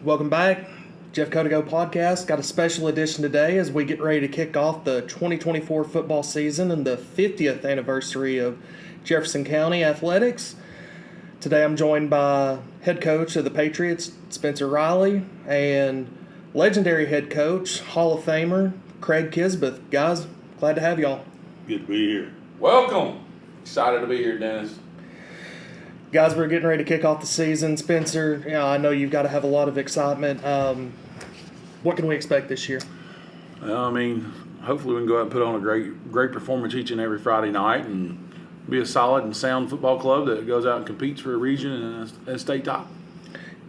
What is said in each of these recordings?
Welcome back. Jeff Cotigo podcast. Got a special edition today as we get ready to kick off the 2024 football season and the 50th anniversary of Jefferson County athletics. Today I'm joined by head coach of the Patriots, Spencer Riley, and legendary head coach, Hall of Famer, Craig Kisabeth. Guys, glad to have y'all. Good to be here. Welcome. Excited to be here, Dennis. Guys, we're getting ready to kick off the season. Spencer, I know you've got to have a lot of excitement. What can we expect this year? Hopefully we can go out and put on a great performance each and every Friday night and be a solid and sound football club that goes out and competes for a region and a state title.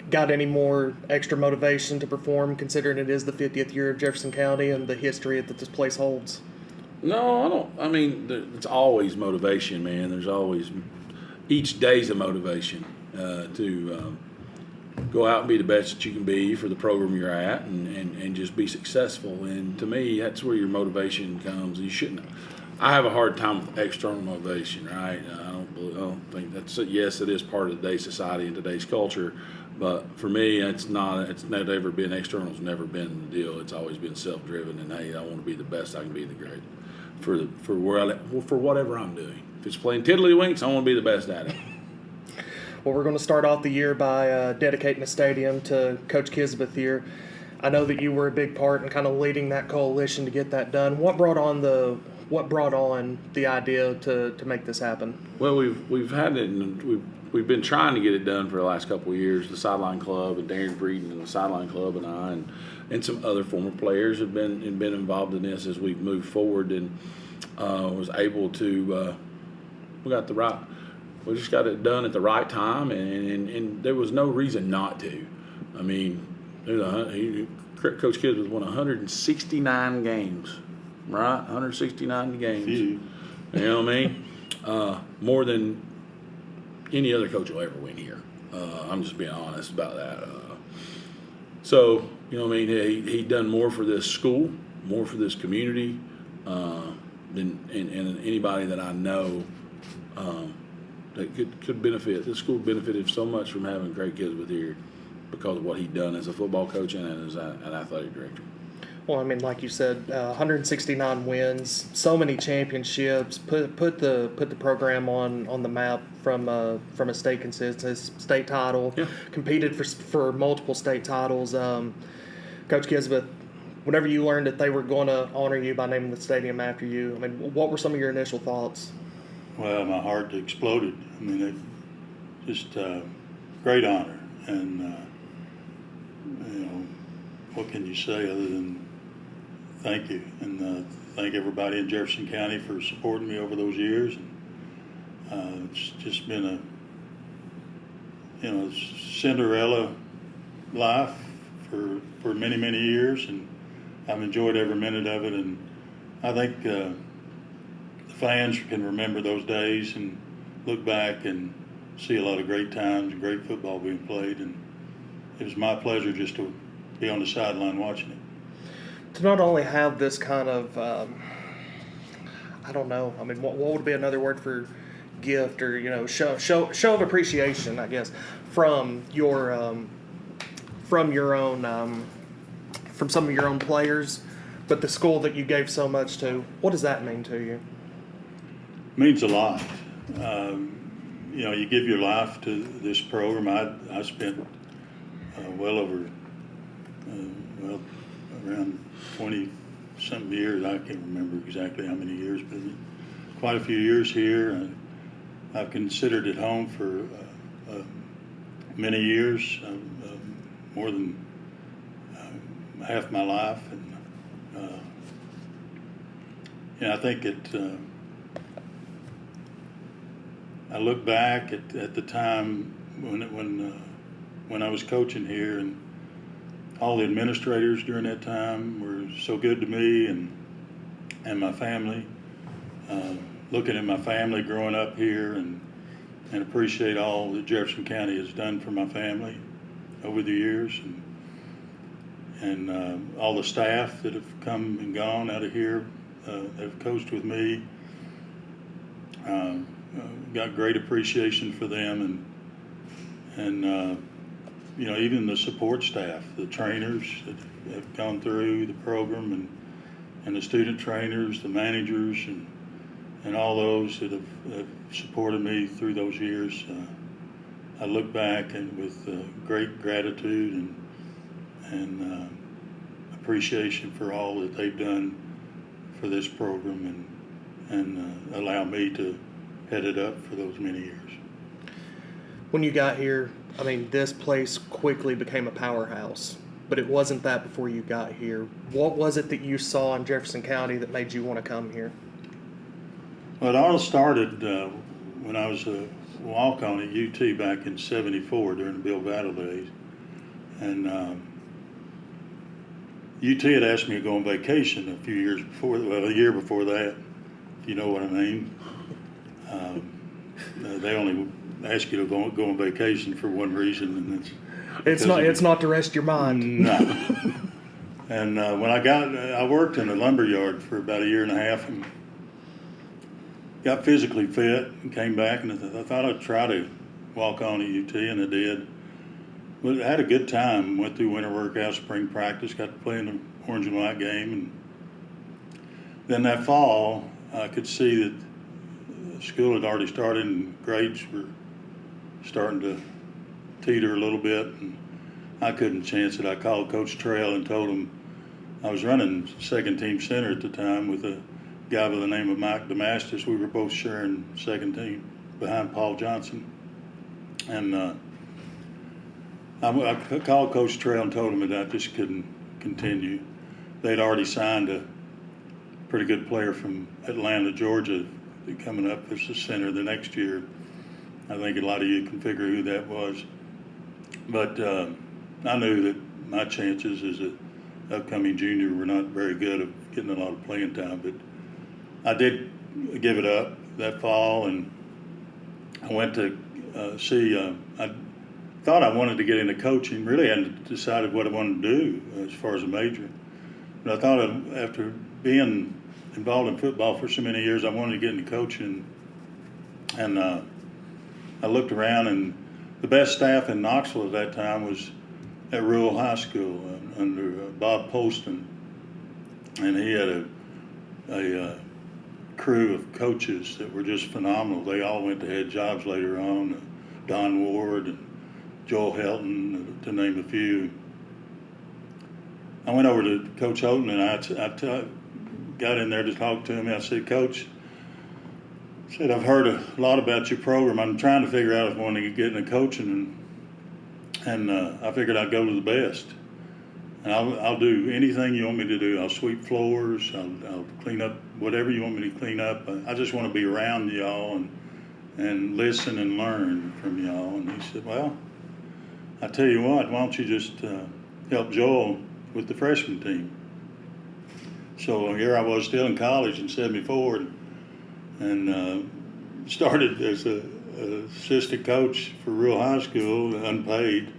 Got any more extra motivation to perform, considering it is the 50th year of Jefferson County and the history that this place holds? No, I don't. It's always motivation, man. There's always – each day's a motivation to go out and be the best that you can be for the program you're at and just be successful. And to me, that's where your motivation comes. You shouldn't – I have a hard time with external motivation, right? I don't think that's – yes, it is part of today's society and today's culture. But for me, it's not ever been external. It's never been the deal. It's always been self-driven. And hey, I want to be the best I can be, the great for whatever I'm doing. If it's playing tiddlywinks, I want to be the best at it. Well, we're going to start off the year by dedicating a stadium to Coach Kisabeth here. I know that you were a big part in kind of leading that coalition to get that done. What brought on the idea to make this happen? Well, we've had it, and we've been trying to get it done for the last couple of years. The Sideline Club and Darren Breeden and the Sideline Club and I and some other former players have been involved in this as we've moved forward and was able to. We just got it done at the right time, and there was no reason not to. I mean, Coach Kisabeth won 169 games, right? 169 games. You know what I mean? More than any other coach will ever win here. I'm just being honest about that. So, you know what I mean? He done more for this school, more for this community than anybody that I know that could benefit. This school benefited so much from having Craig Kisabeth here because of what he'd done as a football coach and as an athletic director. Well, I mean, like you said, 169 wins, so many championships, put the program on the map from a state consistency, state title, yeah. Competed for multiple state titles. Coach Kisabeth, whenever you learned that they were going to honor you by naming the stadium after you, I mean, what were some of your initial thoughts? Well, my heart exploded. I mean, it just great honor, and what can you say other than thank you, and thank everybody in Jefferson County for supporting me over those years. And it's just been a Cinderella life for many years, and I've enjoyed every minute of it. And I think the fans can remember those days and look back and see a lot of great times and great football being played. And it was my pleasure just to be on the sideline watching it. To not only have this kind of, I don't know, I mean, what would be another word for gift or, show of appreciation, I guess, from some of your own players, but the school that you gave so much to, what does that mean to you? Means a lot. You give your life to this program. I spent around 20-something years. I can't remember exactly how many years, but quite a few years here. I've considered it home for many years, more than half my life. And I think I look back at the time when I was coaching here, and all the administrators during that time were so good to me and my family. Looking at my family growing up here and appreciate all that Jefferson County has done for my family over the years, and all the staff that have come and gone out of here have coached with me. Got great appreciation for them, and even the support staff, the trainers that have gone through the program, and the student trainers, the managers, and all those that have supported me through those years. I look back and with great gratitude and appreciation for all that they've done for this program and allow me to head it up for those many years. When you got here, I mean, this place quickly became a powerhouse, but it wasn't that before you got here. What was it that you saw in Jefferson County that made you want to come here? Well, it all started when I was a walk-on at UT back in '74 during the Bill Battle days. And UT had asked me to go on vacation a few years before, well, a year before that, if you know what I mean. They only ask you to go on vacation for one reason, and it's not to rest your mind. No. And when I worked in a lumber yard for about a year and a half, and got physically fit, and came back, and I thought I'd try to walk on at UT, and I did. But I had a good time. Went through winter workouts, spring practice, got to play in the orange and white game, and then that fall, I could see that school had already started, and grades were starting to teeter a little bit, and I couldn't chance it. I called Coach Trail and told him I was running second team center at the time with a guy by the name of Mike Damastis. We were both sharing second team behind Paul Johnson. And I called Coach Trail and told him that I just couldn't continue. They'd already signed a pretty good player from Atlanta, Georgia, coming up as the center the next year. I think a lot of you can figure who that was. But I knew that my chances as an upcoming junior were not very good of getting a lot of playing time. But I did give it up that fall, and I went to I thought I wanted to get into coaching. Really hadn't decided what I wanted to do as far as a major. But I thought after being involved in football for so many years, I wanted to get into coaching. And I looked around, and the best staff in Knoxville at that time was at Rural High School under Bob Poston. And he had a crew of coaches that were just phenomenal. They all went to head jobs later on. Don Ward and Joel Helton, to name a few. I went over to Coach Houghton, and I got in there to talk to him. I said, Coach, I've heard a lot about your program. I'm trying to figure out if I want to get into coaching, and I figured I'd go to the best. And I'll do anything you want me to do. I'll sweep floors. I'll clean up whatever you want me to clean up. I just want to be around y'all and listen and learn from y'all. And he said, well, I tell you what, why don't you just help Joel with the freshman team? So here I was still in college in '74 and started as an assistant coach for Rural High School, unpaid,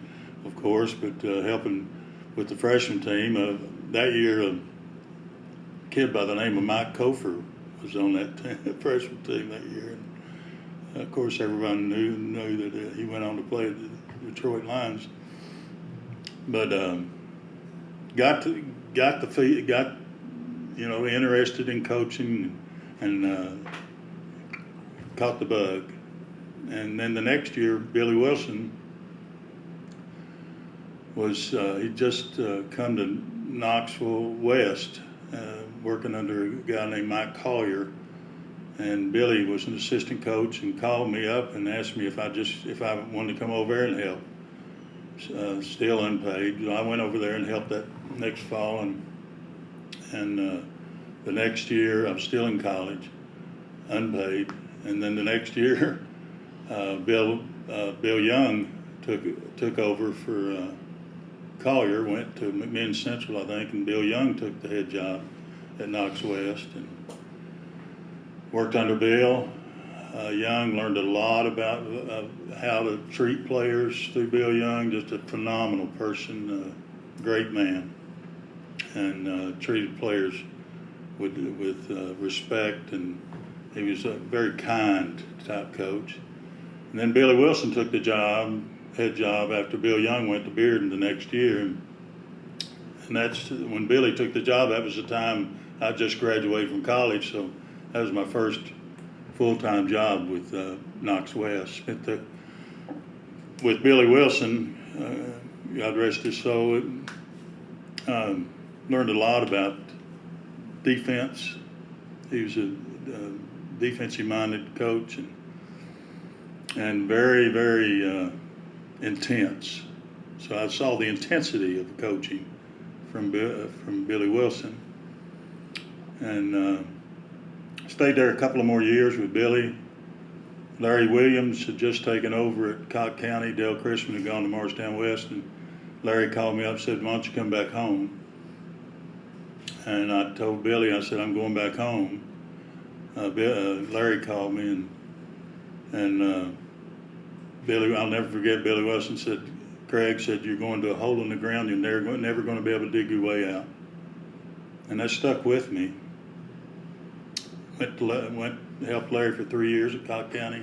of course, but helping with the freshman team. That year, a kid by the name of Mike Kofer was on that freshman team that year. And of course, everyone knew that he went on to play at the Detroit Lions. But got interested in coaching and caught the bug. And then the next year, Billy Wilson was he'd just come to Knoxville West, working under a guy named Mike Collier, and Billy was an assistant coach and called me up and asked me if I wanted to come over there and help, still unpaid. So I went over there and helped that next fall, and the next year I was still in college, unpaid, and then the next year Bill Young took over for Collier, went to McMinn Central, I think, and Bill Young took the head job at Knox West and worked under Bill. Young, learned a lot about how to treat players through Bill Young, just a phenomenal person, great man, and treated players with respect, and he was a very kind type coach. And then Billy Wilson took the job head job after Bill Young went to Bearden the next year. And that's when Billy took the job. That was the time I just graduated from college, so that was my first full-time job with Knox West. With Billy Wilson, God rest his soul, learned a lot about defense. He was a defensive-minded coach and very, very intense. So I saw the intensity of coaching from Billy Wilson, and stayed there a couple of more years with Billy. Larry Williams had just taken over at Cobb County. Dale Chrisman had gone to Morristown West, and Larry called me up and said, "Why don't you come back home?" And I told Billy, I said, "I'm going back home." Larry called me, and Billy, I'll never forget, Billy Wilson said, Craig said, "You're going to a hole in the ground. You're never going to be able to dig your way out." And that stuck with me. Helped Larry for 3 years at Cobb County.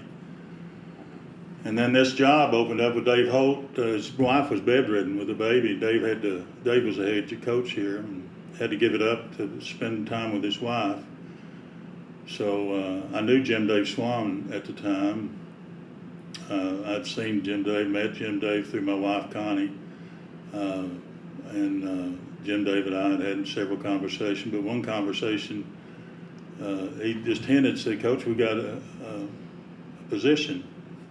And then this job opened up with Dave Holt. His wife was bedridden with a baby. Dave was the head coach here and had to give it up to spend time with his wife. So I knew Dave Swan at the time. I'd seen met Jim Dave through my wife Connie, and Jim Dave and I had several conversations. But one conversation, he just hinted, said, "Coach, we got a position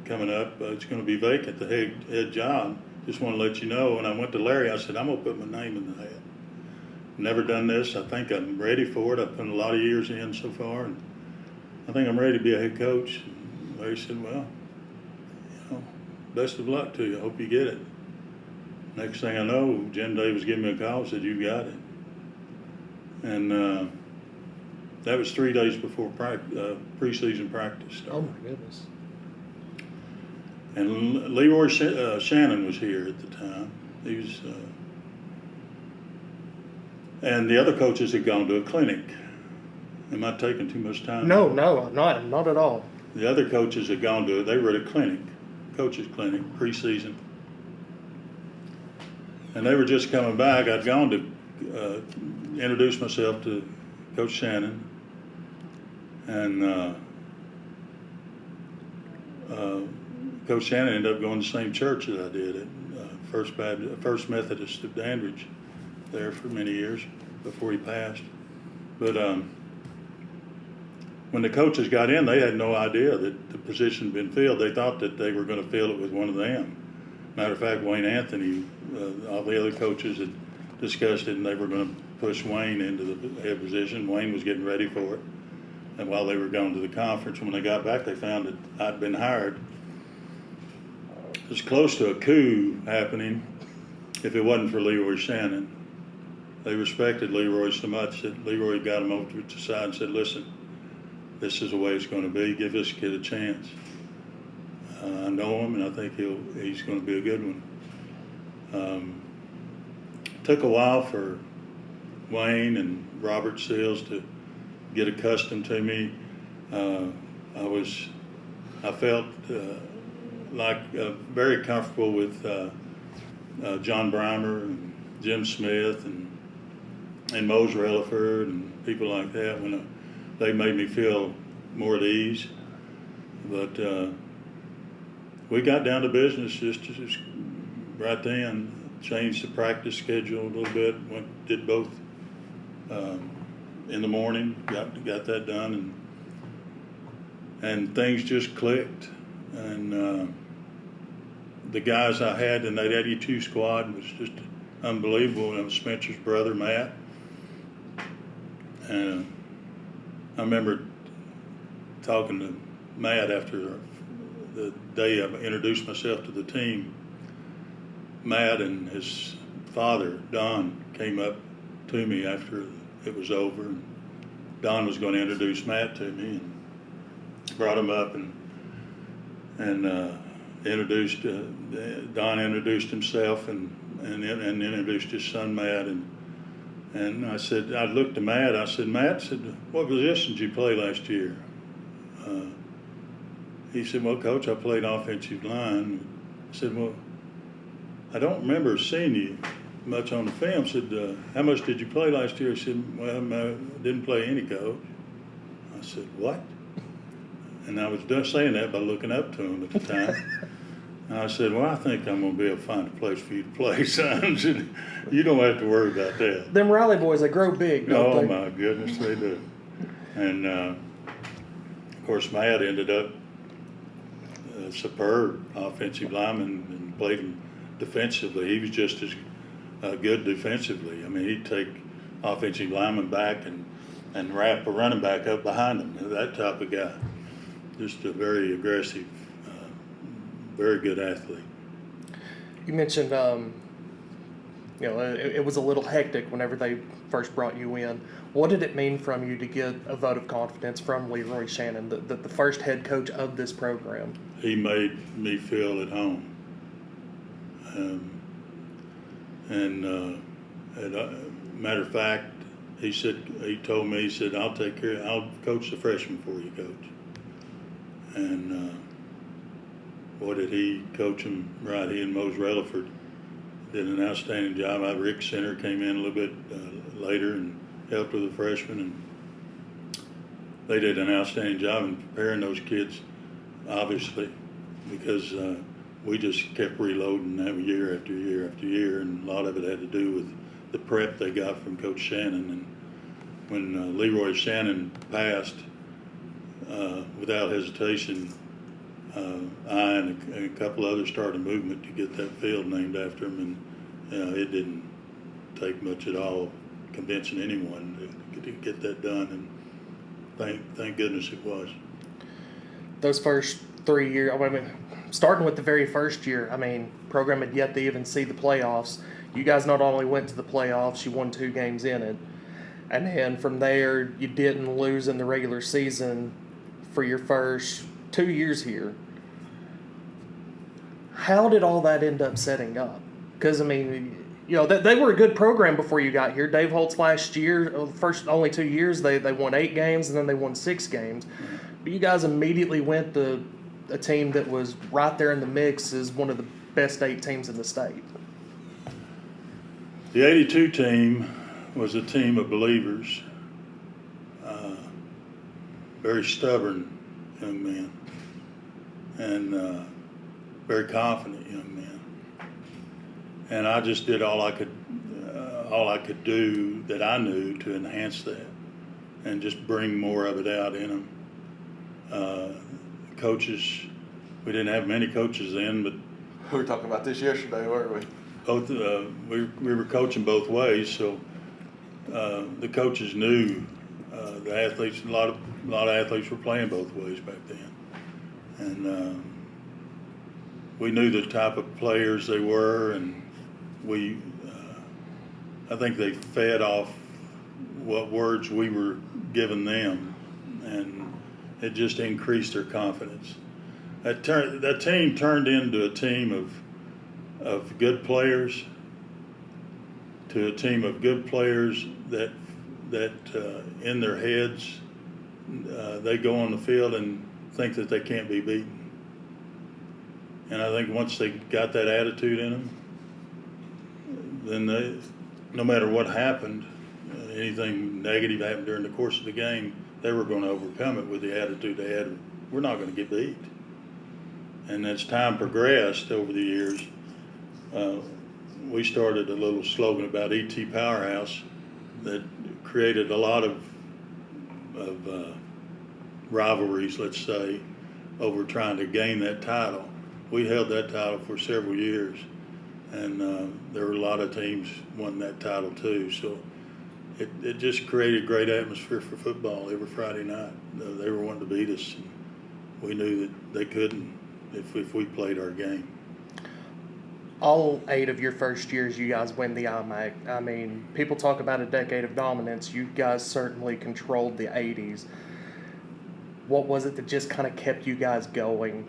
coming up. It's going to be vacant, the head job. Just want to let you know." And I went to Larry. I said, "I'm going to put my name in the hat. Never done this. I think I'm ready for it. I've put a lot of years in so far, and I think I'm ready to be a head coach." And Larry said, "Well, best of luck to you. I hope you get it." Next thing I know, Jim Dave was giving me a call and said, "You got it." And that was 3 days before preseason practice started. Oh my goodness. And Leroy Shannon was here at the time. He was, and the other coaches had gone to a clinic. Am I taking too much time? No, not at all. The other coaches had gone to, they were at a clinic, coaches clinic, preseason. And they were just coming back. I'd gone to introduce myself to Coach Shannon. And Coach Shannon ended up going to the same church that I did at First Methodist of Dandridge there for many years before he passed. But when the coaches got in, they had no idea that the position had been filled. They thought that they were going to fill it with one of them. Matter of fact, Wayne Anthony, all the other coaches had discussed it, and they were going to push Wayne into the head position. Wayne was getting ready for it. And while they were going to the conference, when they got back, they found that I'd been hired. It was close to a coup happening if it wasn't for Leroy Shannon. They respected Leroy so much that Leroy got him over to the side and said, "Listen, this is the way it's going to be. Give this kid a chance. I know him, and I think he's going to be a good one." Took a while for Wayne and Robert Seals to get accustomed to me. I felt very comfortable with John Breimer and Jim Smith and Mose Relaford and people like that. When they made me feel more at ease. But we got down to business just right then. Changed the practice schedule a little bit. Did both in the morning. Got that done, and things just clicked. And the guys I had in that 82 squad was just unbelievable. And Spencer's brother Matt, and I remember talking to Matt after the day I introduced myself to the team. Matt and his father, Don, came up to me after it was over. And Don was going to introduce Matt to me and brought him up and introduced, Don introduced himself and introduced his son Matt. And I said, I looked at Matt, I said, "Matt," "what position did you play last year?" He said, "Well, Coach, I played offensive line." I said, "Well, I don't remember seeing you much on the film. Said, how much did you play last year? I said, well, I didn't play any, Coach. I said, what? And I was just saying that by looking up to him at the time. And I said, well, I think I'm going to be able to find a place for you to play, son. Said, you don't have to worry about that. Them Riley boys, they grow big, don't Oh, they? my goodness, they do. And, of course, Matt ended up a superb offensive lineman and played him defensively. He was just as good defensively. I mean, he'd take offensive lineman back and wrap a running back up behind him. That type of guy. Just a very aggressive, very good athlete. You mentioned, it was a little hectic whenever they first brought you in. What did it mean from you to get a vote of confidence from Leroy Shannon, the first head coach of this program? He made me feel at home. Matter of fact, he told me, I'll coach the freshman for you, Coach. And boy, did he coach them right. He and Mose Relaford did an outstanding job. Rick Center came in a little bit later and helped with the freshmen, and they did an outstanding job in preparing those kids, obviously, because we just kept reloading them year after year after year, and a lot of it had to do with the prep they got from Coach Shannon. And when Leroy Shannon passed, without hesitation, I and a couple others started a movement to get that field named after him, and it didn't take much at all convincing anyone to get that done, and thank goodness it was. Those first 3 years, starting with the very first year, program had yet to even see the playoffs. You guys not only went to the playoffs, you won 2 games in it, and then from there you didn't lose in the regular season for your first 2 years here. How did all that end up setting up? Because, they were a good program before you got here. Dave Holt's last year, the first only 2 years, they won 8 games, and then they won 6 games. But you guys immediately went to a team that was right there in the mix as one of the best 8 teams in the state. The 82 team was a team of believers, very stubborn young men, and very confident young men. And I just did all I could do that I knew to enhance that, and just bring more of it out in them. Coaches, we didn't have many coaches then, but We were talking about this yesterday, weren't we? both we were coaching both ways, so the coaches knew the athletes. A lot of athletes were playing both ways back then, and we knew the type of players they were, and I think they fed off what words we were giving them, and it just increased their confidence. That team turned into a team of good players, to a team of good players that in their heads they go on the field and think that they can't be beaten. And I think once they got that attitude in them, then no matter what happened, anything negative happened during the course of the game, they were going to overcome it with the attitude they had. We're not going to get beat. And as time progressed over the years, we started a little slogan about E.T. Powerhouse that created a lot of rivalries, let's say, over trying to gain that title. We held that title for several years, and there were a lot of teams won that title too. So it just created a great atmosphere for football every Friday night. They were wanting to beat us, and we knew that they couldn't if we played our game. All 8 of your first years, you guys win the IMAC. People talk about a decade of dominance. You guys certainly controlled the 80s. What was it that just kind of kept you guys going?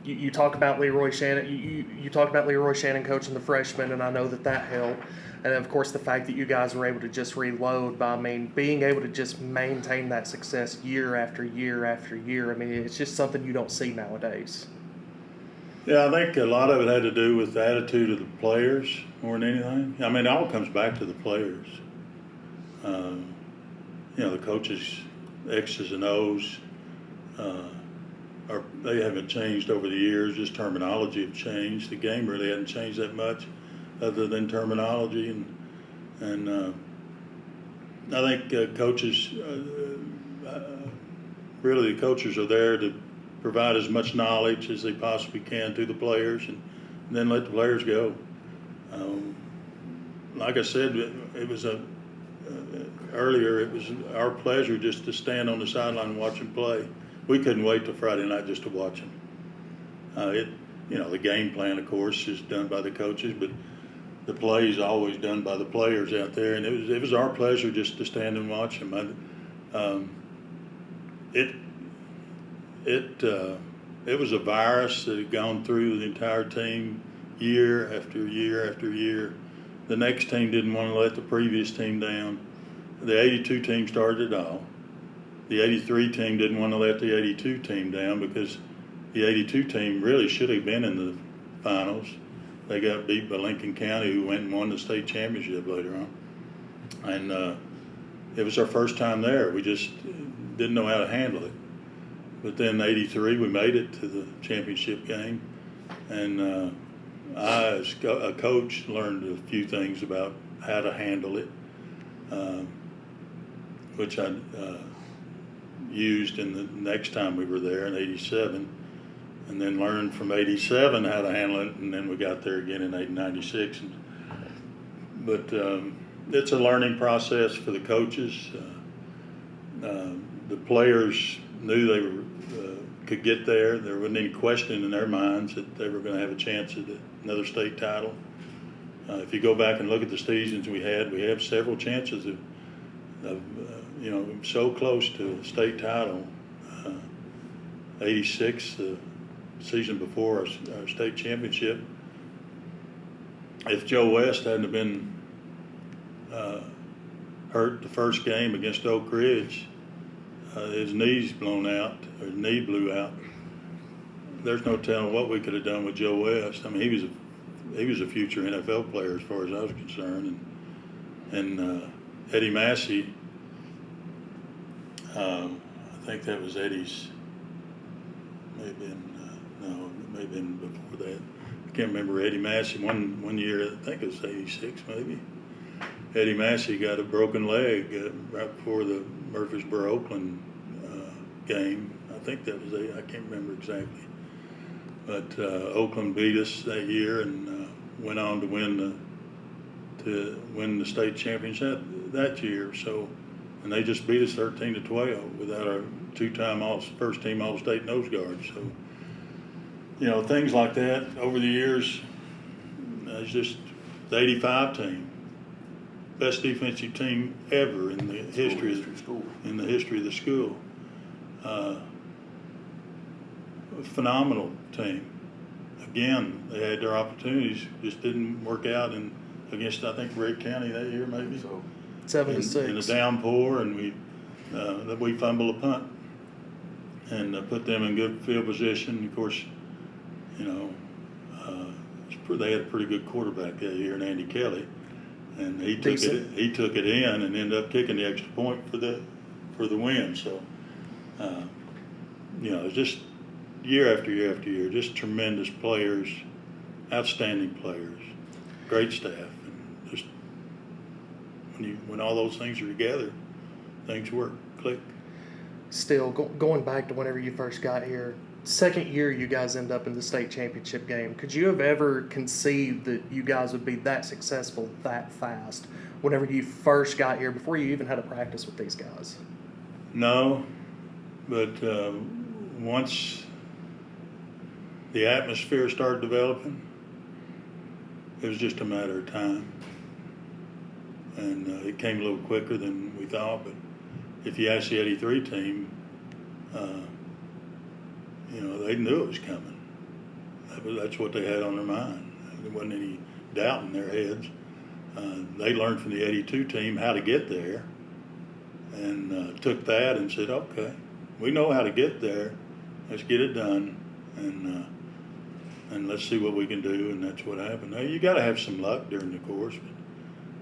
You talk about Leroy Shannon. You talk about Leroy Shannon coaching the freshmen, and I know that helped. And of course, the fact that you guys were able to just reload. But being able to just maintain that success year after year after year. It's just something you don't see nowadays. Yeah, I think a lot of it had to do with the attitude of the players more than anything. I mean, it all comes back to the players. The coaches' X's and O's they haven't changed over the years. Just terminology have changed. The game really hasn't changed that much, other than terminology. And I think coaches, really, the coaches are there to provide as much knowledge as they possibly can to the players, and then let the players go. Like I said, it was earlier. It was our pleasure just to stand on the sideline and watch them play. We couldn't wait till Friday night just to watch them. The game plan, of course, is done by the coaches, but the play is always done by the players out there, and it was our pleasure just to stand and watch them. It was a virus that had gone through the entire team year after year after year. The next team didn't want to let the previous team down. The 82 team started it all. The 83 team didn't want to let the 82 team down because the 82 team really should have been in the finals. They got beat by Lincoln County, who went and won the state championship later on. And it was our first time there. We just didn't know how to handle it. But then 83, we made it to the championship game. And I, as a coach, learned a few things about how to handle it, which I used in the next time we were there in 87. And then learned from 87 how to handle it, and then we got there again in 96. But it's a learning process for the coaches. The players knew they could get there. There wasn't any question in their minds that they were going to have a chance at another state title. If you go back and look at the seasons we have several chances of so close to a state title. 86. Season before our state championship, if Joe West hadn't have been hurt the first game against Oak Ridge, his knee blew out. There's no telling what we could have done with Joe West. I mean, he was a future NFL player as far as I was concerned, and Eddie Massey. I think that was Eddie's. Maybe before that. I can't remember Eddie Massey. One year, I think it was 86 maybe. Eddie Massey got a broken leg right before the Murfreesboro-Oakland game. I think that was I can't remember exactly. But Oakland beat us that year and went on to win the state championship that year. So, and they just beat us 13-12 without our two-time first-team All-State nose guard. So, things like that over the years. It's just the 85 team, best defensive team ever in the history of the school. A phenomenal team. Again, they had their opportunities, just didn't work out. And against I think Craig County that year maybe. So 7-6 in a downpour, and we fumbled a punt and put them in good field position. Of course, they had a pretty good quarterback that year, Andy Kelly, and he took it in and ended up kicking the extra point for the win. So, it's just year after year after year, just tremendous players, outstanding players, great staff, and just when all those things are together, things work, click. Still, going back to whenever you first got here, second year you guys end up in the state championship game. Could you have ever conceived that you guys would be that successful that fast whenever you first got here, before you even had a practice with these guys? No, but once the atmosphere started developing, it was just a matter of time. And it came a little quicker than we thought, but if you ask the 83 team, they knew it was coming. That's what they had on their mind. There wasn't any doubt in their heads. They learned from the 82 team how to get there and took that and said, okay, we know how to get there. Let's get it done. And and let's see what we can do, and that's what happened. Now, you got to have some luck during the course,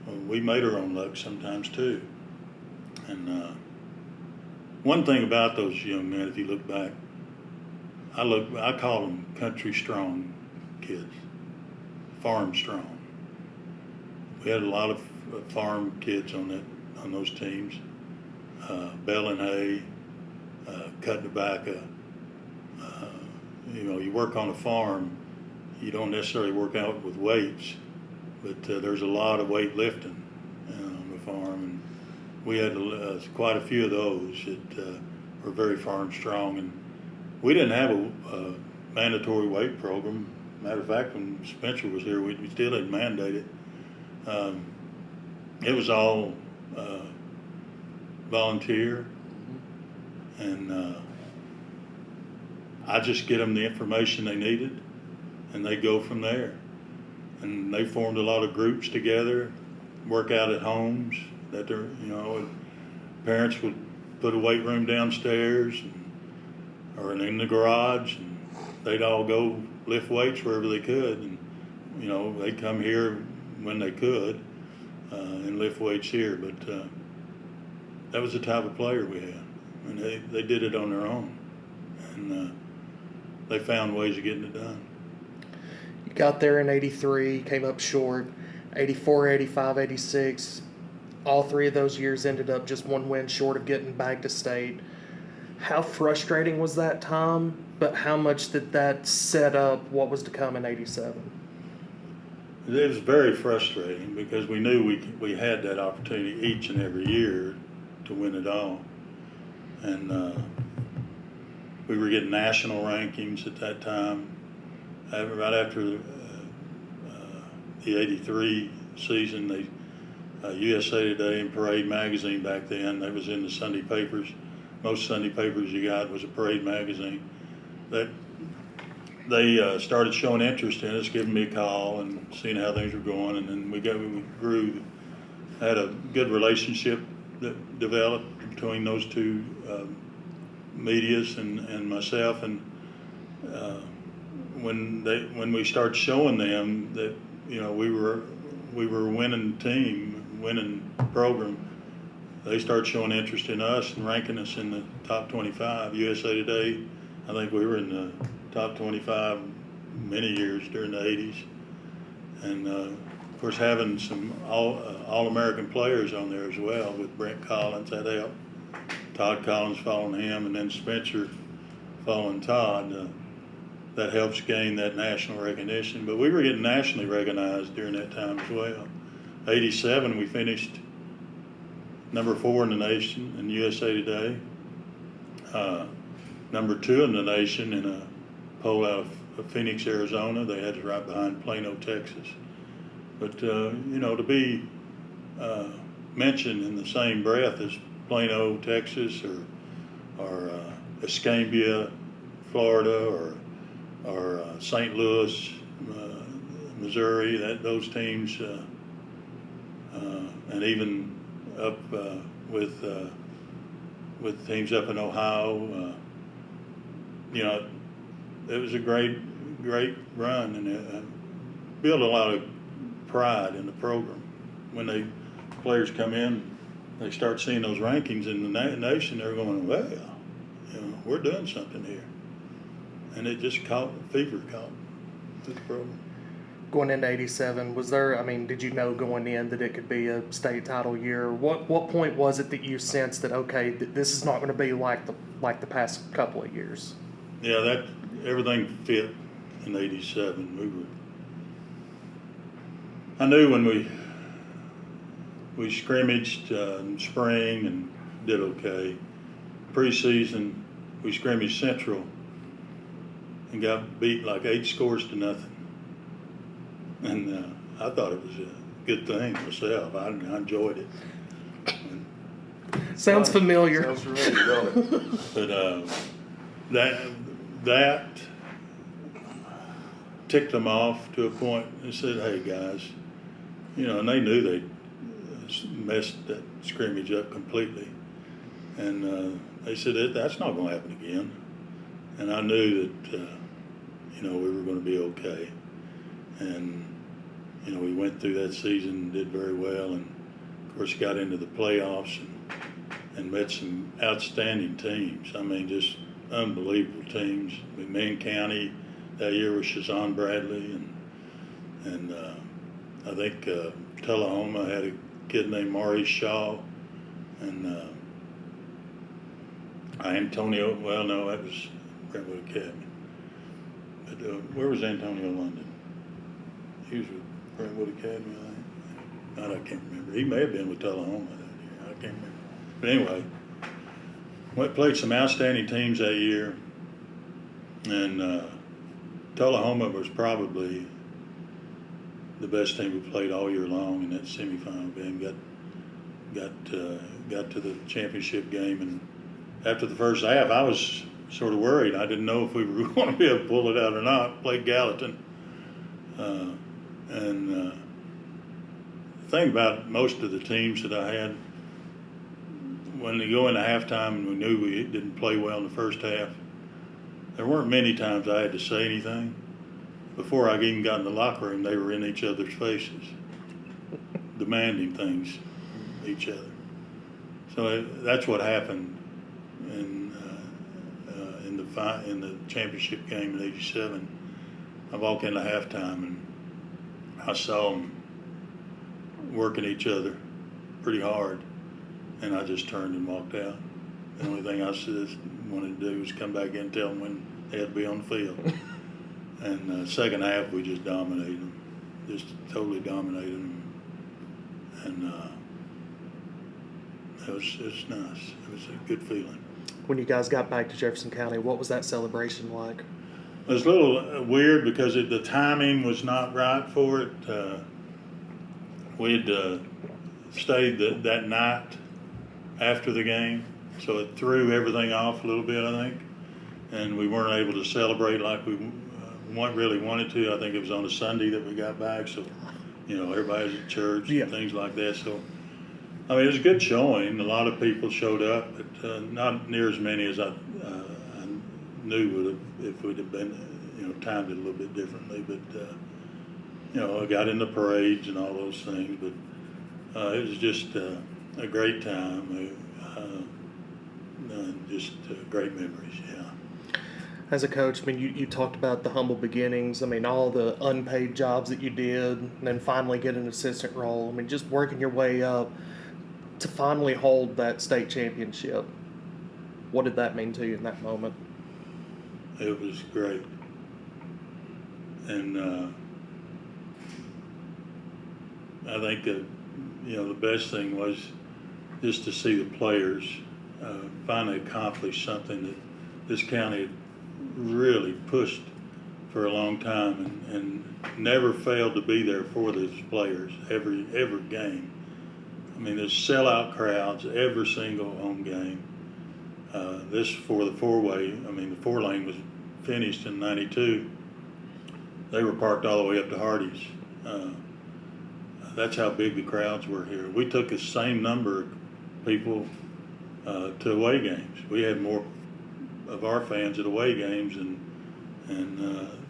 but we made our own luck sometimes too. And one thing about those young men, if you look back, I call them country strong kids, farm strong. We had a lot of farm kids on those teams, baling hay, cutting tobacco. You work on a farm, you don't necessarily work out with weights, but there's a lot of weight lifting on the farm, and we had quite a few of those that were very farm strong, and we didn't have a mandatory weight program. Matter of fact, when Spencer was here, we still didn't mandate it. It was all volunteer, and I just get them the information they needed, and they go from there. And they formed a lot of groups together, work out at homes that they're, parents would put a weight room downstairs or in the garage, and they'd all go lift weights wherever they could. And, they'd come here when they could and lift weights here. But that was the type of player we had. And they did it on their own. And they found ways of getting it done. You got there in 83, came up short. 84, 85, 86, all three of those years ended up just one win short of getting back to state. How frustrating was that time, but how much did that set up what was to come in 87? It was very frustrating because we knew we had that opportunity each and every year to win it all. And we were getting national rankings at that time. Right after the 83 season, USA Today and Parade magazine back then, that was in the Sunday papers. Most Sunday papers you got was a Parade magazine. That they started showing interest in us, giving me a call and seeing how things were going, and then we grew, had a good relationship that developed between those two medias and myself. And when we started showing them that we were a winning team, winning program, they started showing interest in us and ranking us in the top 25. USA Today, I think we were in the top 25 many years during the 80s. And of course having some all-American players on there as well with Brent Collins, that helped. Todd Collins following him, and then Spencer following Todd. That helps gain that national recognition. But we were getting nationally recognized during that time as well. 87, we finished number 4 in the nation in USA Today. Number 2 in the nation in a poll out of Phoenix, Arizona. They had us right behind Plano, Texas. But, to be mentioned in the same breath as Plano, Texas, or Escambia, Florida, or St. Louis, Missouri, those teams, and even up with teams up in Ohio, it was a great run, and built a lot of pride in the program. When players come in, they start seeing those rankings in the nation, they're going, well, we're doing something here. And it just fever caught the program. Going into 87, did you know going in that it could be a state title year? What point was it that you sensed that, okay, this is not going to be like the past couple of years? Yeah, everything fit in 87. I knew when we scrimmaged in spring and did okay. Preseason, we scrimmaged Central and got beat like 8 scores to nothing. And I thought it was a good thing myself. I enjoyed it. Sounds familiar. Sounds familiar, don't it? But that ticked them off to a point. They said, hey, guys, and they knew they messed that scrimmage up completely. And they said, that's not going to happen again. And I knew that, we were going to be okay. And, we went through that season, did very well, and of course got into the playoffs and met some outstanding teams. I mean, just unbelievable teams. McMinn County that year was Shazan Bradley, and I think Tullahoma had a kid named Maurice Shaw, and Antonio. Well, no, that was Brentwood Academy. But where was Antonio London? He was with Brentwood Academy, I think. I can't remember. He may have been with Tullahoma that year. I can't remember. But anyway, played some outstanding teams that year, and Tullahoma was probably the best team we played all year long in that semifinal game. Got to the championship game, and after the first half, I was sort of worried. I didn't know if we were going to be able to pull it out or not. Played Gallatin, and the thing about most of the teams that I had, when they go into halftime and we knew we didn't play well in the first half, there weren't many times I had to say anything. Before I even got in the locker room, they were in each other's faces, demanding things of each other. So that's what happened in the championship game in '87. I walked into halftime and I saw them working each other pretty hard, and I just turned and walked out. The only thing I wanted to do was come back in and tell them when they had to be on the field. And second half, we just dominated them, just totally dominated them, and it was nice. It was a good feeling. When you guys got back to Jefferson County, what was that celebration like? It was a little weird because the timing was not right for it. We had stayed that night after the game, so it threw everything off a little bit, I think, and we weren't able to celebrate like we really wanted to. I think it was on a Sunday that we got back, so everybody's at church and things like that. So I mean, it was a good showing. A lot of people showed up, but not near as many as I knew would have if we'd have been timed it a little bit differently. But I got in the parades and all those things. But it was just a great time. Just great memories. Yeah. As a coach, I mean, you talked about the humble beginnings. I mean, all the unpaid jobs that you did, and then finally get an assistant role. I mean, just working your way up to finally hold that state championship. What did that mean to you in that moment? It was great. And I think that, the best thing was just to see the players finally accomplish something that this county had really pushed for a long time and never failed to be there for those players every game. I mean, there's sellout crowds every single home game. This for the four-way, I mean, the four-lane was finished in '92. They were parked all the way up to Hardee's. That's how big the crowds were here. We took the same number of people to away games. We had more of our fans at away games than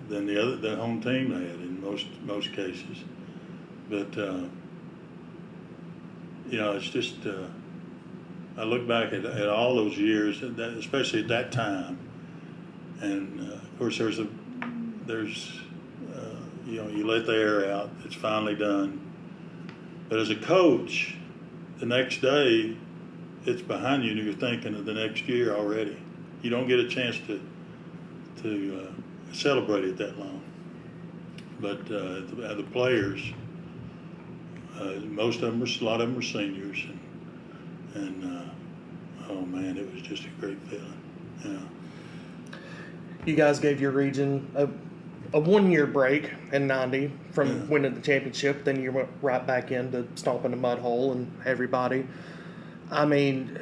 the home team had in most cases. But it's just I look back at all those years, especially at that time, and of course there's you let the air out. It's finally done. But as a coach, the next day, it's behind you, and you're thinking of the next year already. You don't get a chance to celebrate it that long. But the players, a lot of them were seniors, and oh man, it was just a great feeling. Yeah. You guys gave your region a 1-year break in '90 from winning the championship. Then you went right back into stomping the mud hole and everybody. I mean,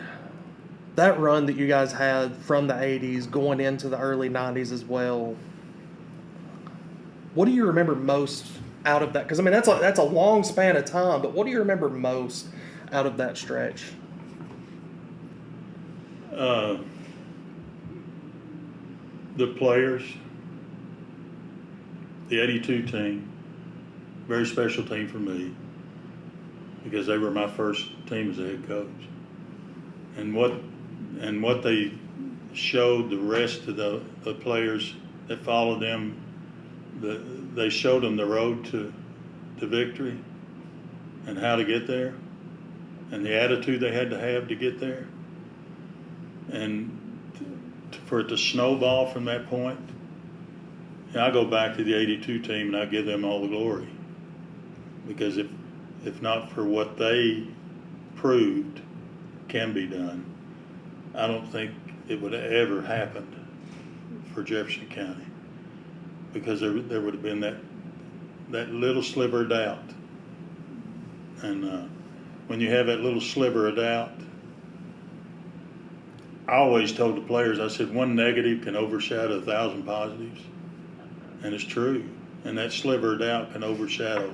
that run that you guys had from the '80s going into the early '90s as well. What do you remember most out of that? Because I mean, that's a long span of time. But what do you remember most out of that stretch? The players, the '82 team, very special team for me because they were my first team as a head coach. And what they showed the rest of the players that followed them, they showed them the road to victory and how to get there and the attitude they had to get there. And for it to snowball from that point, I go back to the '82 team and I give them all the glory. Because if not for what they proved can be done, I don't think it would have ever happened for Jefferson County. Because there would have been that little sliver of doubt. And when you have that little sliver of doubt, I always told the players, I said, one negative can overshadow 1,000 positives. And it's true. And that sliver of doubt can overshadow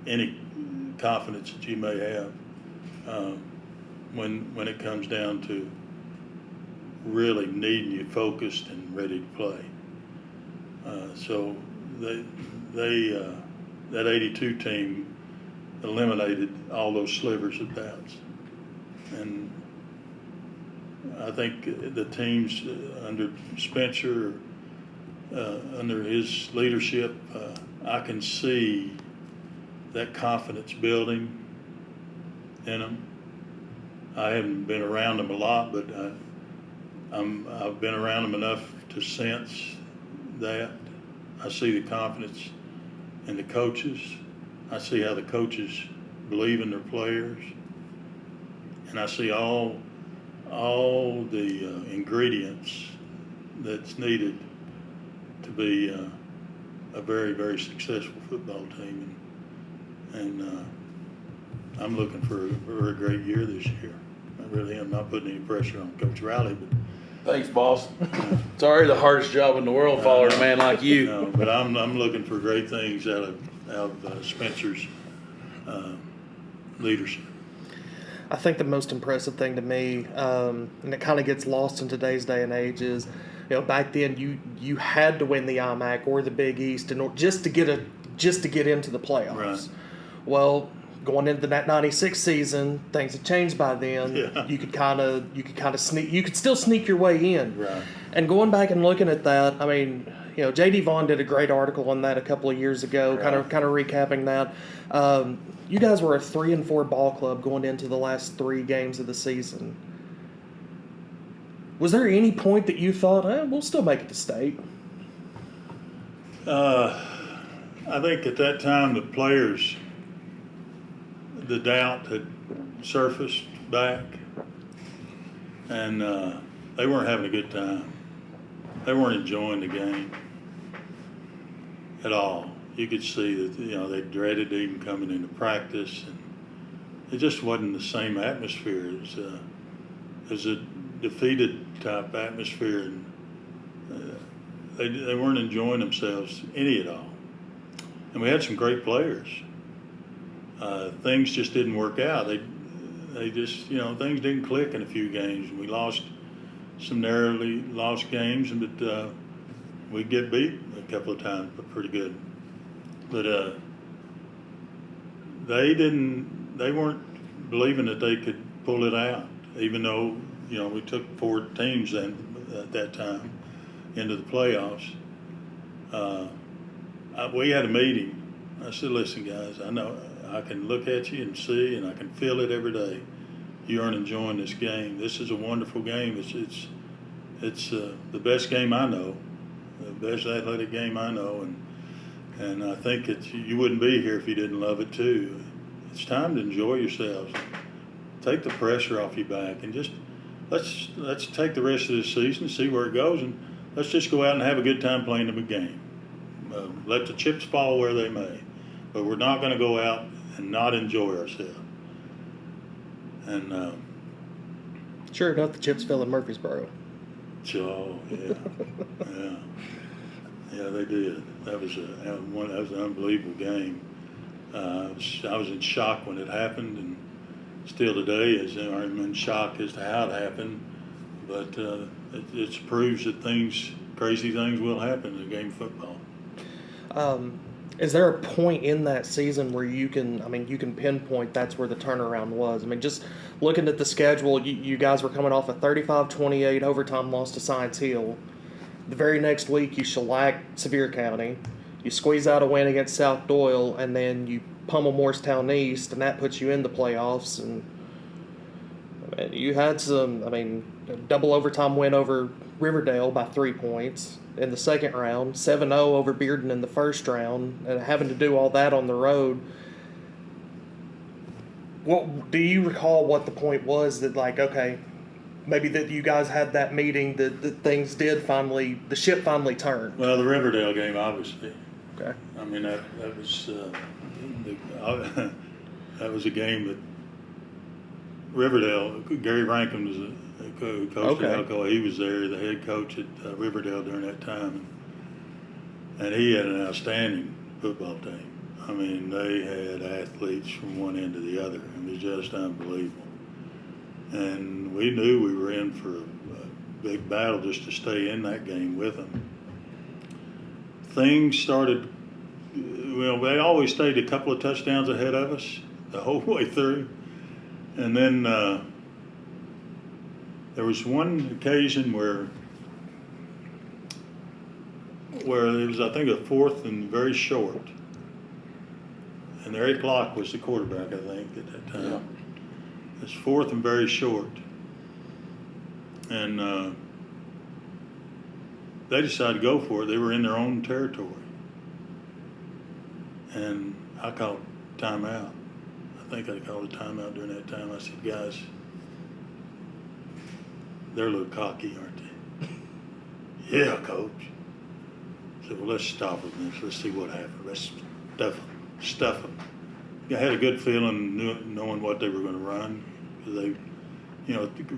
any confidence that you may have when it comes down to really needing you focused and ready to play. So that '82 team eliminated all those slivers of doubts. And I think the teams under Spencer, under his leadership, I can see that confidence building in them. I haven't been around them a lot, but I've been around them enough to sense that. I see the confidence in the coaches. I see how the coaches believe in their players, and I see all the ingredients that's needed to be a very, very successful football team. And I'm looking for a great year this year. I really am. Not putting any pressure on Coach Riley, but Thanks, boss. It's already the hardest job in the world following a man like you. no, but I'm looking for great things out of Spencer's leadership. I think the most impressive thing to me, and it kind of gets lost in today's day and age, is back then you had to win the IMAC or the Big East just to get into the playoffs. Right. Well, going into that '96 season, things had changed by then. Yeah. You could still sneak your way in. Right. And going back and looking at that, I mean, J.D. Vaughn did a great article on that a couple of years ago, Right. kind of recapping that. You guys were a 3-4 ball club going into the last 3 games of the season. Was there any point that you thought, we'll still make it to state? I think at that time the players, the doubt had surfaced back, and they weren't having a good time. They weren't enjoying the game at all. You could see that they dreaded even coming into practice, and it just wasn't the same atmosphere. It was a defeated type atmosphere, and they weren't enjoying themselves any at all. And we had some great players. Things just didn't work out. They just things didn't click in a few games. We lost some narrowly lost games, but we'd get beat a couple of times, but pretty good. But they weren't believing that they could pull it out, even though we took 4 teams then at that time into the playoffs. We had a meeting. I said, "Listen, guys, I know I can look at you and see, and I can feel it every day. You aren't enjoying this game. This is a wonderful game. It's the best game I know, the best athletic game I know, and I think you wouldn't be here if you didn't love it too. It's time to enjoy yourselves. Take the pressure off your back, and just let's take the rest of this season, see where it goes, and let's just go out and have a good time playing the game. Let the chips fall where they may, but we're not going to go out and not enjoy ourselves." And Sure enough, the chips fell in Murfreesboro. so yeah, they did. That was an unbelievable game. I was in shock when it happened, and still today I'm in shock as to how it happened. But it proves that crazy things will happen in the game of football. Is there a point in that season where you can pinpoint that's where the turnaround was? I mean, just looking at the schedule, you guys were coming off a 35-28 overtime loss to Science Hill. The very next week, you shellac Sevier County. You squeeze out a win against South Doyle, and then you pummel Morristown East, and that puts you in the playoffs. And you had a double overtime win over Riverdale by 3 points in the second round, 7-0 over Bearden in the first round, and having to do all that on the road. What do you recall what the point was that, like, okay, maybe that you guys had that meeting that things did finally, the ship finally turned? Well, the Riverdale game, obviously. Okay. I mean, that was that was a game that Riverdale. Gary Rankin was a coach at Alcoa. He was there, the head coach at Riverdale during that time, and he had an outstanding football team. I mean, they had athletes from one end to the other. It was just unbelievable. And we knew we were in for a big battle just to stay in that game with them. Things started, well, they always stayed a couple of touchdowns ahead of us the whole way through. And then there was one occasion where it was, I think, a fourth and very short. And Eric Locke was the quarterback, I think, at that time. Yeah. It was fourth and very short. And they decided to go for it. They were in their own territory. And I called timeout. I think I called a timeout during that time. I said, guys, they're a little cocky, aren't they? Yeah, coach. I said, well, let's stop them. Let's see what happens. Let's stuff them. I had a good feeling knowing what they were going to run. Because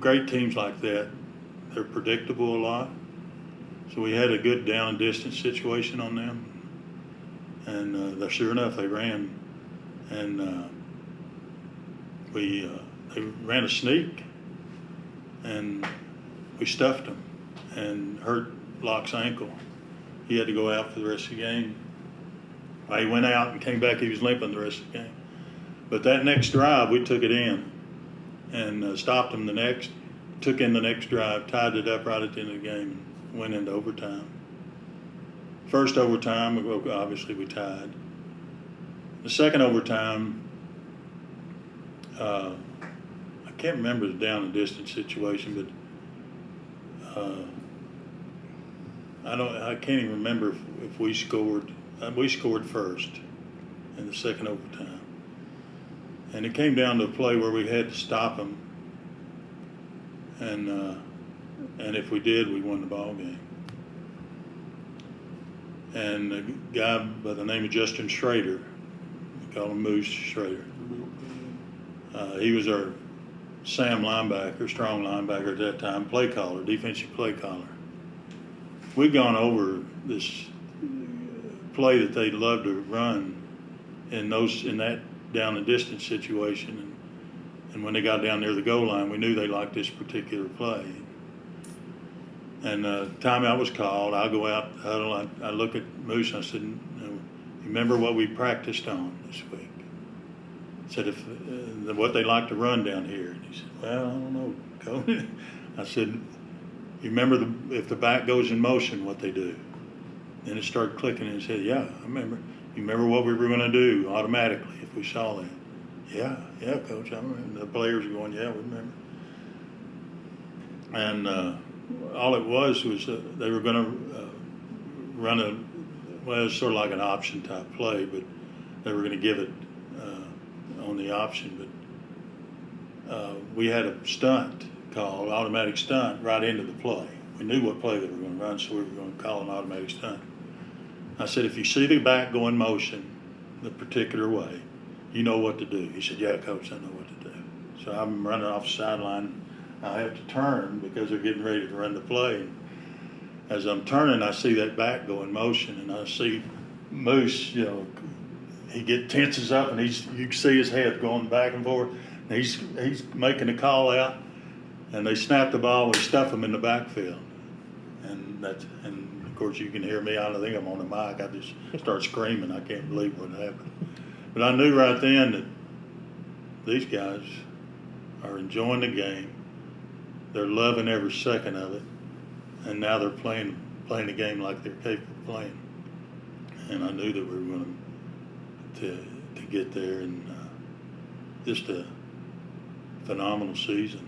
great teams like that, they're predictable a lot. So we had a good down and distance situation on them. And sure enough, they ran. And they ran a sneak. And we stuffed him and hurt Locke's ankle. He had to go out for the rest of the game. He went out and came back. He was limping the rest of the game. But that next drive, we took it in and stopped him took in the next drive, tied it up right at the end of the game, and went into overtime. First overtime, obviously we tied. The second overtime, I can't remember the down and distance situation, but I can't even remember if we scored. We scored first in the second overtime. And it came down to a play where we had to stop them. And if we did, we won the ball game. And a guy by the name of Justin Schrader, we call him Moose Schrader, he was our Sam linebacker, strong linebacker at that time, play caller, defensive play caller. We'd gone over this play that they'd love to run in that down the distance situation, and when they got down near the goal line, we knew they liked this particular play. And timeout was called. I go out, huddle. I look at Moose. And I said, "You remember what we practiced on this week?" I said, "If what they like to run down here." And he said, "Well, I don't know, Coach." I said, "You remember if the back goes in motion, what they do?" And it started clicking in his head. Yeah, I remember. You remember what we were going to do automatically if we saw that? Yeah, Coach. I remember. The players were going, yeah, we remember. And all it was they were going to run it was sort of like an option type play, but they were going to give it on the option. But we had a stunt called, automatic stunt, right into the play. We knew what play they were going to run, so we were going to call an automatic stunt. I said, if you see the back go in motion the particular way, you know what to do. He said, yeah, Coach, I know what to do. So I'm running off the sideline. I have to turn because they're getting ready to run the play. As I'm turning, I see that back go in motion, and I see Moose, he tenses up, and you can see his head going back and forth. And he's making a call out, and they snap the ball and stuff him in the backfield. And of course, you can hear me. I don't think I'm on the mic. I just start screaming. I can't believe what happened. But I knew right then that these guys are enjoying the game. They're loving every second of it, and now they're playing the game like they're capable of playing. And I knew that we were going to get there, and just a phenomenal season,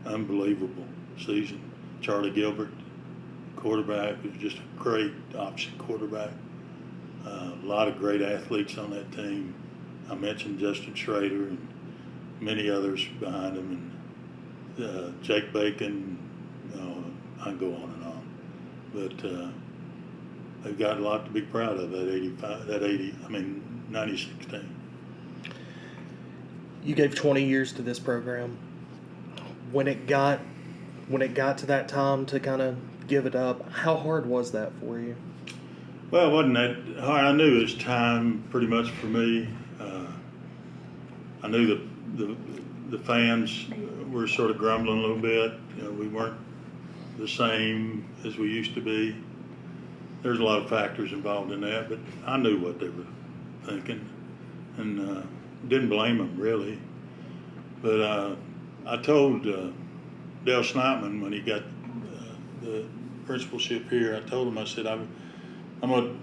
unbelievable season. Charlie Gilbert, quarterback, was just a great option quarterback. A lot of great athletes on that team. I mentioned Justin Schrader and many others behind him, and Jake Bacon. I can go on and on, but they've got a lot to be proud of. That 96 team. You gave 20 years to this program. When it got to that time to kind of give it up, how hard was that for you? Well, it wasn't that hard. I knew it was time pretty much for me. I knew that the fans were sort of grumbling a little bit. We weren't the same as we used to be. There's a lot of factors involved in that, but I knew what they were thinking, and didn't blame them really. But I told Dale Snipeman when he got the principalship here, I told him, I said, I'm going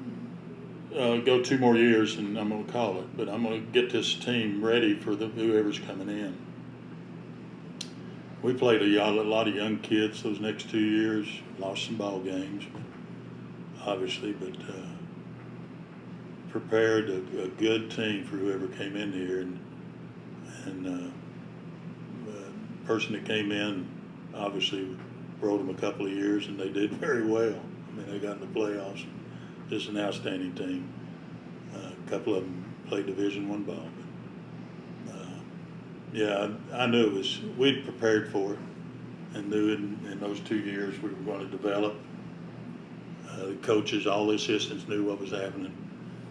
to go 2 more years and I'm going to call it, but I'm going to get this team ready for whoever's coming in. We played a lot of young kids those next 2 years, lost some ball games, obviously, but prepared a good team for whoever came in here. And the person that came in obviously rode them a couple of years, and they did very well. I mean, they got in the playoffs. Just an outstanding team. A couple of them played Division I ball. But, yeah, I knew we'd prepared for it, and knew in those 2 years we were going to develop. The coaches, all the assistants knew what was happening,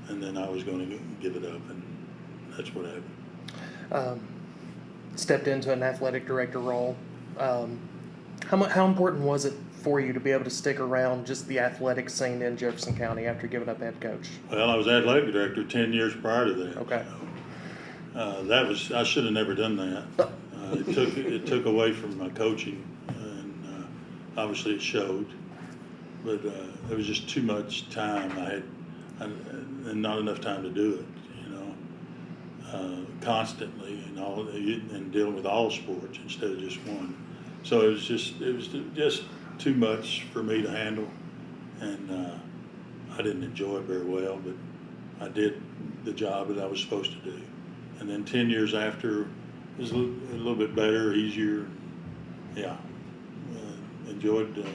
and then I was going to give it up, and that's what happened. Stepped into an athletic director role. How important was it for you to be able to stick around just the athletic scene in Jefferson County after giving up head coach? Well, I was athletic director 10 years prior to that. Okay. So, I should have never done that. It took away from my coaching, and obviously it showed. But there was just too much time I had, and not enough time to do it. Constantly and dealing with all sports instead of just one. So it was just too much for me to handle, and I didn't enjoy it very well. But I did the job that I was supposed to do. And then 10 years after, it was a little bit better, easier. Yeah, enjoyed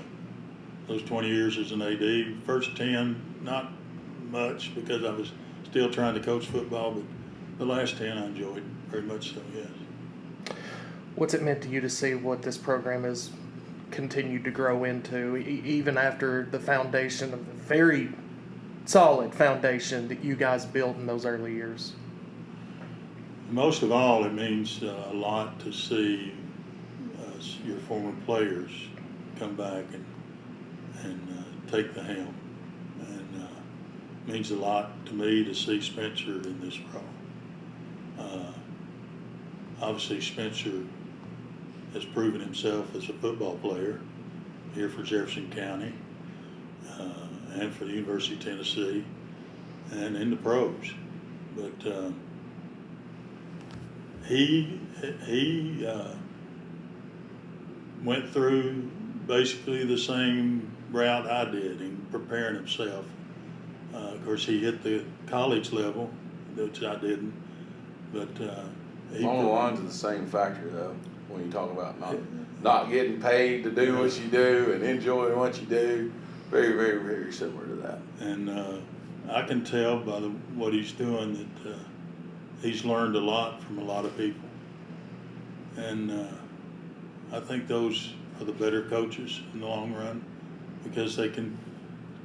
those 20 years as an AD. First 10, not much because I was still trying to coach football, but the last 10 I enjoyed very much so, yes. What's it meant to you to see what this program has continued to grow into, even after the foundation of the very solid foundation that you guys built in those early years? Most of all, it means a lot to see your former players come back and take the helm. And it means a lot to me to see Spencer in this role. Obviously, Spencer has proven himself as a football player here for Jefferson County and for the University of Tennessee and in the pros. But he went through basically the same route I did in preparing himself. Of course, he hit the college level, which I didn't. But along the lines of the same factor, though, when you talk about not getting paid to do what you do and enjoying what you do, very, very, very similar to that. And I can tell by what he's doing that he's learned a lot from a lot of people. And I think those are the better coaches in the long run because they can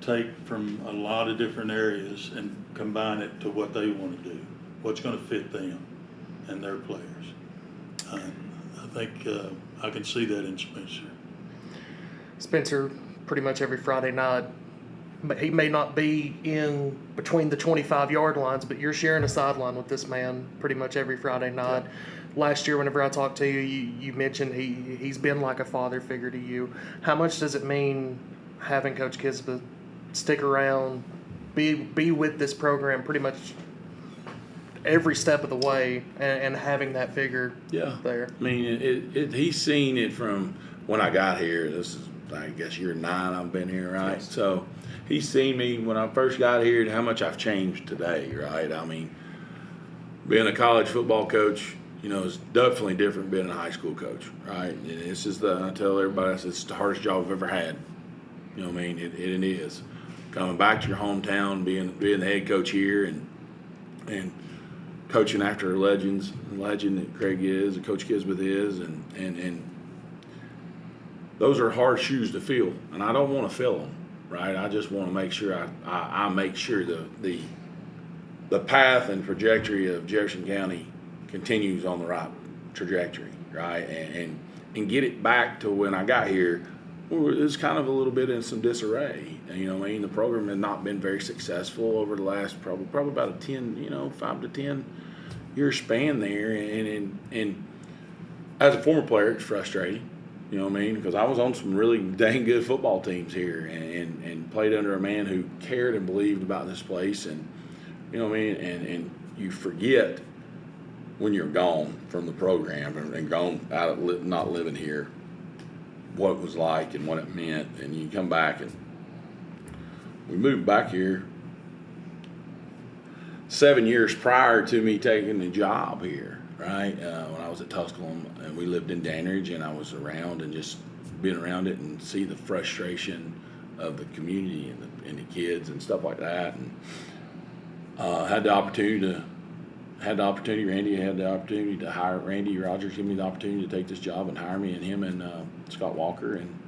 take from a lot of different areas and combine it to what they want to do, what's going to fit them and their players. I think I can see that in Spencer. Spencer, pretty much every Friday night, he may not be in between the 25-yard lines, but you're sharing a sideline with this man pretty much every Friday night. Yeah. Last year, whenever I talked to you, you mentioned he's been like a father figure to you. How much does it mean having Coach Kisabeth stick around, be with this program pretty much every step of the way, and having that figure there? I mean, he's seen it from when I got here. This is, I guess, year 9 I've been here, right? Yes. So he's seen me when I first got here and how much I've changed today, right? I mean, being a college football coach, is definitely different being a high school coach, right? And this is I tell everybody, it's the hardest job I've ever had. You know what I mean? It is. Coming back to your hometown, being the head coach here and coaching after a legend that Craig is, and Coach Kisabeth is, and those are hard shoes to fill, and I don't want to fill them, right? I just want to make sure I make sure the path and trajectory of Jefferson County continues on the right trajectory, right? And get it back to when I got here. It's kind of a little bit in some disarray. You know what I mean? The program has not been very successful over the last probably about a 5 to 10 year span there. And as a former player, it's frustrating. You know what I mean? Because I was on some really dang good football teams here and played under a man who cared and believed about this place. And, you know what I mean? And you forget when you're gone from the program and gone out of not living here what it was like and what it meant. And you come back, and we moved back here 7 years prior to me taking the job here, right? When I was at Tusculum, and we lived in Danridge, and I was around and just being around it and see the frustration of the community and the kids and stuff like that. And Randy had the opportunity to hire Randy Rogers, give me the opportunity to take this job and hire me, and him and Scott Walker. And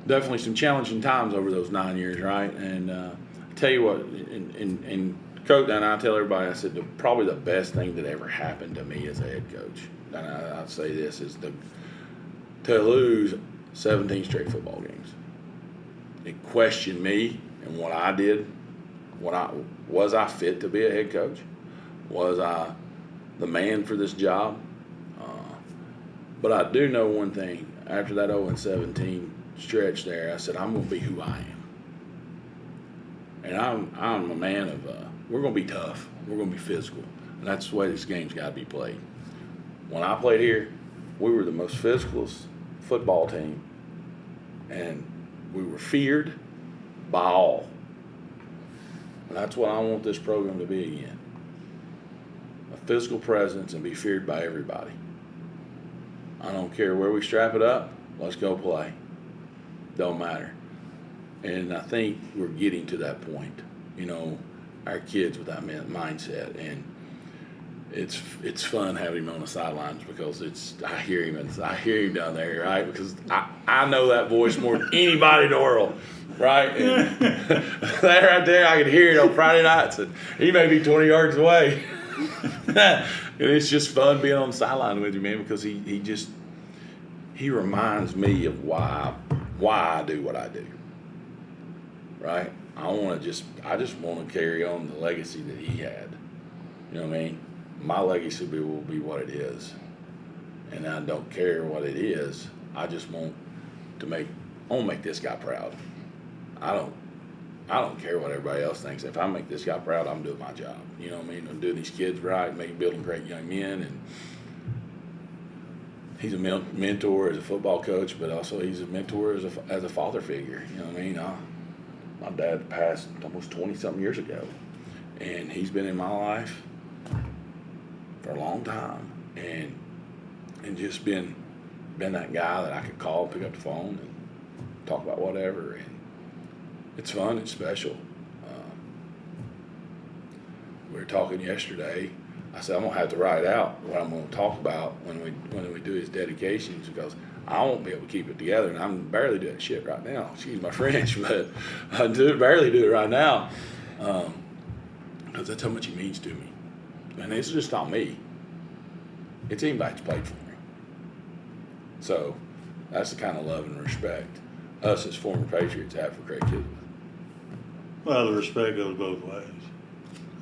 definitely some challenging times over those 9 years, right? And I tell you what, and Coach, and I tell everybody, I said, probably the best thing that ever happened to me as a head coach, and I'd say this, is to lose 17 straight football games. It questioned me and what I did. Was I fit to be a head coach? Was I the man for this job? But I do know one thing. After that 0-17 stretch there, I said, I'm going to be who I am. And I'm a man of, we're going to be tough. We're going to be physical. And that's the way this game's got to be played. When I played here, we were the most physical football team. And we were feared by all. And that's what I want this program to be again. A physical presence and be feared by everybody. I don't care where we strap it up. Let's go play. Don't matter. And I think we're getting to that point. Our kids with that mindset, and it's fun having him on the sidelines because I hear him down there, right? Because I know that voice more than anybody in the world, right? And that right there, I can hear it on Friday nights, and he may be 20 yards away. And it's just fun being on the sideline with you, man, because he reminds me of why I do what I do. Right? I just want to carry on the legacy that he had. You know what I mean? My legacy will be what it is. And I don't care what it is. I just want to make this guy proud. I don't care what everybody else thinks. If I make this guy proud, I'm doing my job. You know what I mean? I'm doing these kids right, building great young men. And he's a mentor as a football coach, but also he's a mentor as a father figure. You know what I mean? My dad passed almost 20-something years ago, and he's been in my life for a long time, and just been that guy that I could call, pick up the phone, and talk about whatever. And it's fun. It's special. We were talking yesterday. I said, I'm going to have to write out what I'm going to talk about when we do his dedications, because I won't be able to keep it together, and I'm barely doing shit right now. Excuse my French, but I barely do it right now, because that's how much he means to me. And it's just not me. It's anybody that's played for me. So that's the kind of love and respect us as former Patriots have for Craig Kisabeth. Well, the respect goes both ways.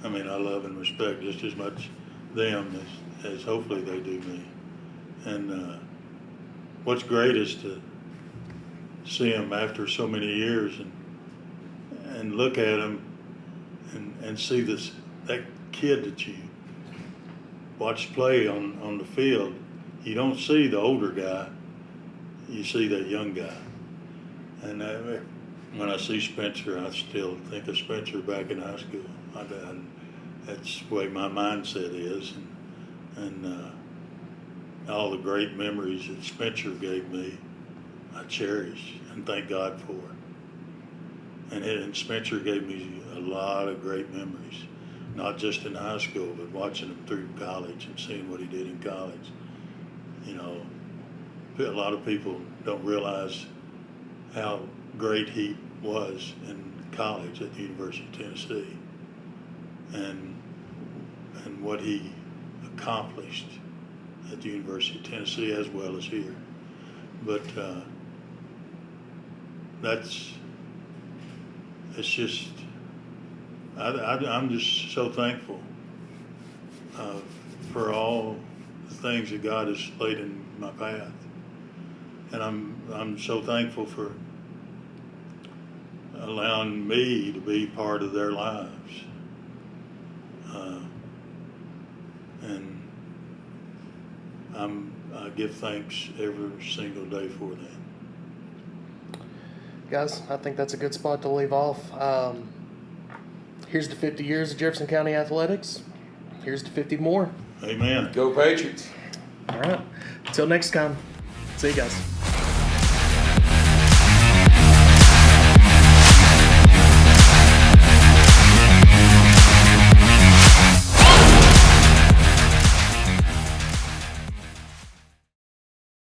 I mean, I love and respect just as much them as hopefully they do me. And what's great is to see them after so many years and look at them and see that kid that you watch play on the field. You don't see the older guy, you see that young guy. And when I see Spencer, I still think of Spencer back in high school. That's the way my mindset is. And all the great memories that Spencer gave me, I cherish and thank God for. And Spencer gave me a lot of great memories, not just in high school, but watching him through college and seeing what he did in college. You know, a lot of people don't realize how great he was in college at the University of Tennessee and what he accomplished at the University of Tennessee as well as here. But it's just, I'm just so thankful for all the things that God has laid in my path. And I'm so thankful for allowing me to be part of their lives. And I give thanks every single day for that. Guys, I think that's a good spot to leave off. Here's to 50 years of Jefferson County athletics. Here's to 50 more. Amen. Go Patriots. All right. Until next time. See you guys.